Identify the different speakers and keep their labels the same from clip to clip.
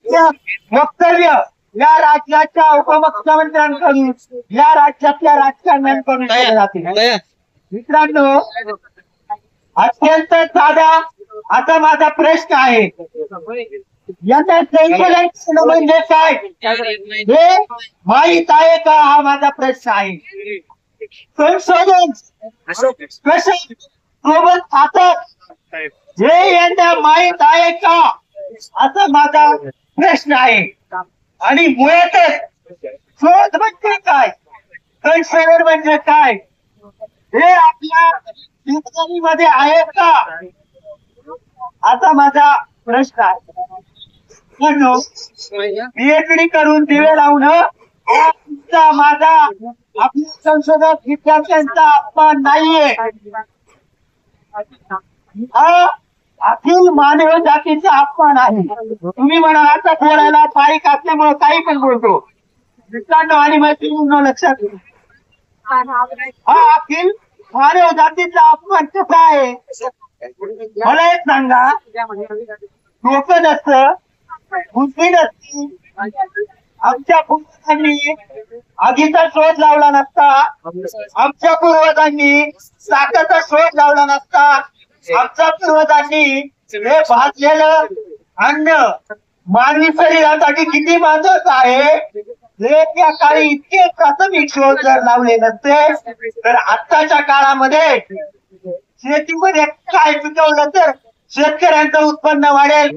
Speaker 1: वक्तव्य या राज्याच्या उपमुख्यमंत्र्यांकडून या राज्यातल्या राजकारण्यांकडून केले जाते। मित्रांनो, अत्यंत साधा आता माझा प्रश्न आहे, यांना संशोधन म्हणजे काय हे माहीत आहे का? हा माझा प्रश्न आहे। संशोधन सोबत खातात हे यांना माहीत आहे का, असा माझा प्रश्न आहे। आणि मुळातच शोध म्हणजे काय, संशोधन म्हणजे काय हे आपल्या मध्ये आहे का, असा माझा प्रश्न आहे। पीएचडी करून दिवे लावणं माझा आपल्या संशोधक विद्यार्थ्यांचा अपमान नाहीये, हा अखिल मानव जातीचा अपमान आहे। तुम्ही म्हणा आता बोलायला बारीक असल्यामुळे काही पण बोलतो मित्रांनो, आणि मैत्रिणींनो लक्षात घ्या, हा अखिल मानव जातीचा अपमान कसा आहे मला एक सांगा। डोकं नसतं, बुद्धी नसती, आमच्या पूर्वजांनी आगीचा शोध लावला नसता, आमच्या पूर्वजांनी साखरेचा शोध लावला नसता, आमच्या पूर्वजांनी हे भाजलेलं अन्न मानवी शरीरासाठी किती महत्वाचं आहे हे त्या काळी इतके प्राथमिक शोध जर लावले नसते तर आत्ताच्या काळामध्ये शेतीमध्ये काय पिकवलं तर शेतकऱ्यांचं उत्पन्न वाढेल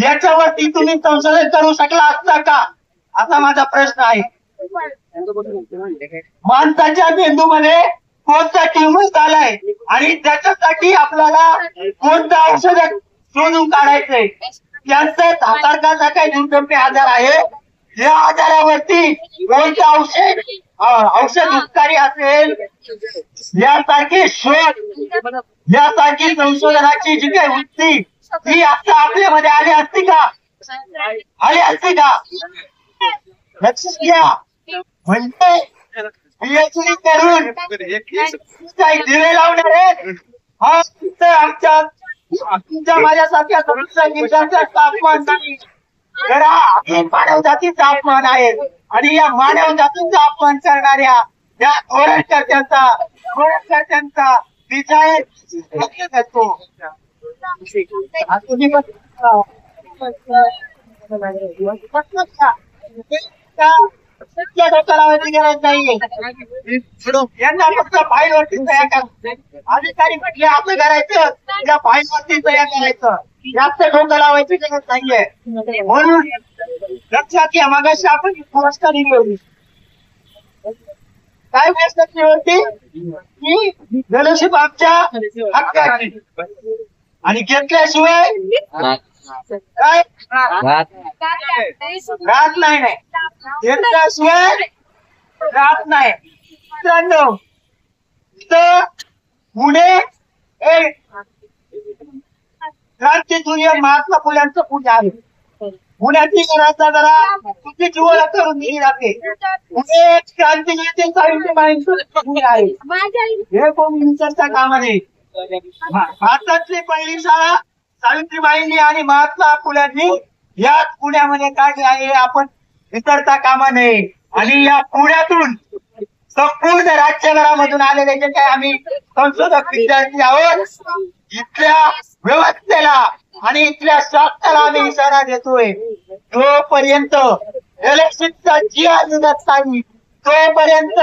Speaker 1: याच्यावरती तुम्ही संशोधन करू शकला असता का, असा माझा प्रश्न आहे। माणसाच्या मेंदूमध्ये कोणता ट्यूमर आलाय आणि त्याच्यासाठी आपल्याला कोणतं औषध शोधून काढायचंय, कॅन्सर सारखा काही दुर्गम आजार आहे, या आजारावरती कोणतं औषध उपकारी असेल यासारखे शोध, यासारखी संशोधनाची जी काही वृत्ती ती आता आपल्यामध्ये आली असती का, आली असती का? लक्षात घ्या, म्हणजे पीएचडी करून काही दिवे लावणारे हा आमच्या तुमच्या माझ्यासारख्या विद्यार्थ्यांचा अपमान नाही, तर हा मानव जातीचा अपमान आहे। आणि या मानव जातीचा अपमान करणाऱ्या या धोरणकर्त्यांचा विजय करतो। लावायची गरज नाहीये, यांना फक्त फाईलवरती तयार करायचं, अधिकारी म्हटले असं करायचं त्या फाईलवरती तयार करायचं, जास्त डोकं लावायची गरज नाहीये। म्हणून लक्षात घ्या, मागाशी आपण पुरस्कार दिली होती, काय पुरस्कार होती की फेलोशिप आमच्या हक्काची, आणि घेतल्याशिवाय काय राहत नाही, घेतल्याशिवाय राहत नाही। मित्रांनो, पुणे क्रांतीसूर्य महात्मा फुल्यांचं पूजा आहे। पुण्याची घराचा जरा चुकीची ओळख करून दिली जाते। पुणे क्रांती नेते सावित्रीबाईंचं पूजा आहे, हे कोण विचारता कामा नये। भारतातली पहिली शाळा सावित्रीबाईंनी आणि महात्मा फुल्यांनी याच पुण्यामध्ये काढली आहे, आपण विसरता कामा नये। आणि या पुण्यातून संपूर्ण राज्यभरामधून आलेले जे काही आम्ही संशोधक विद्यार्थी आहोत, इथल्या व्यवस्थेला आणि इथल्या शासनाला आम्ही इशारा देतोय, जोपर्यंत इलेक्शनचा जिया निघत नाही तोपर्यंत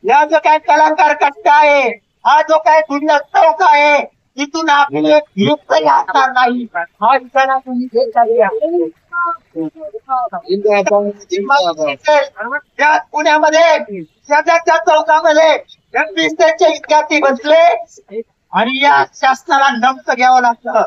Speaker 1: या जो काय कलाकार कट्टा आहे, हा जो काय दुर्लभ चौक आहे, इथून आपले असणार नाही, हा इशारा तुम्ही त्या पुण्यामध्ये शेजारच्या चौकामध्ये विद्यार्थी बसले आणि या शासनाला नमत घ्यावं लागलं,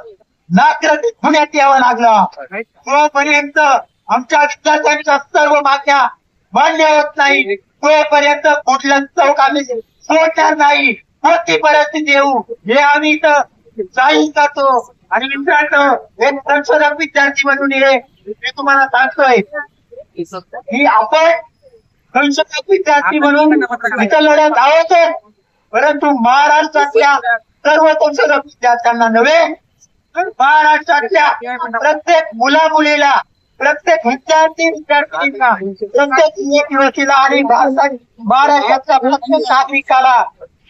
Speaker 1: नागरिक पुण्यात यावं लागलं, तोपर्यंत आमच्या विद्यार्थ्यांच्या सर्व मागण्या मान्य होत नाही, तोपर्यंत कुठलं चौक आम्ही सोडणार नाही, कोणती परिस्थिती येऊ हे आम्ही इथं जाहीर करतो। आणि मित्रांनो, एक संशोधक विद्यार्थी म्हणून मी तुम्हाला सांगतोय की आपण संशोधक विद्यार्थी म्हणून इथं लढत आहोत, परंतु महाराष्ट्रातल्या सर्व संशोधक विद्यार्थ्यांना नव्हे, महाराष्ट्रातल्या प्रत्येक मुला मुलीला प्रत्येक विद्यार्थ्यांना प्रत्येक युवतीला आणि महाराष्ट्राच्या प्रत्येक नागरिकाला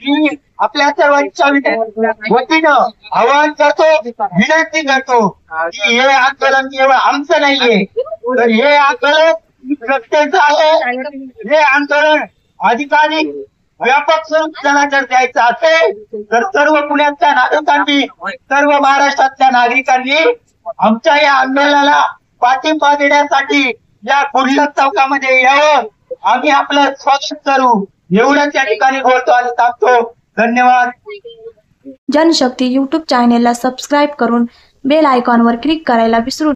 Speaker 1: मी आपल्या सर्वांच्या वतीनं आवाहन करतो, विनंती करतो की हे आंदोलन केवळ आमचं नाहीये, तर हे आंदोलन प्रत्येकाचं आहे. हे आंदोलन अधिकाधिक व्यापक स्वरूपाला जर द्यायचं असेल तर सर्व पुण्याच्या नागरिकांनी, सर्व महाराष्ट्रातल्या नागरिकांनी आमच्या या आंदोलनाला पाठिंबा देण्यासाठी या गुरुनाथ चौकामध्ये यावं. आम्ही आपलं स्वागत करू. एवढंच या ठिकाणी बोलतो आणि थांबतो. धन्यवाद.
Speaker 2: जनशक्ती YouTube चॅनेलला सबस्क्राईब करून बेल आयकॉनवर क्लिक करायला विसरू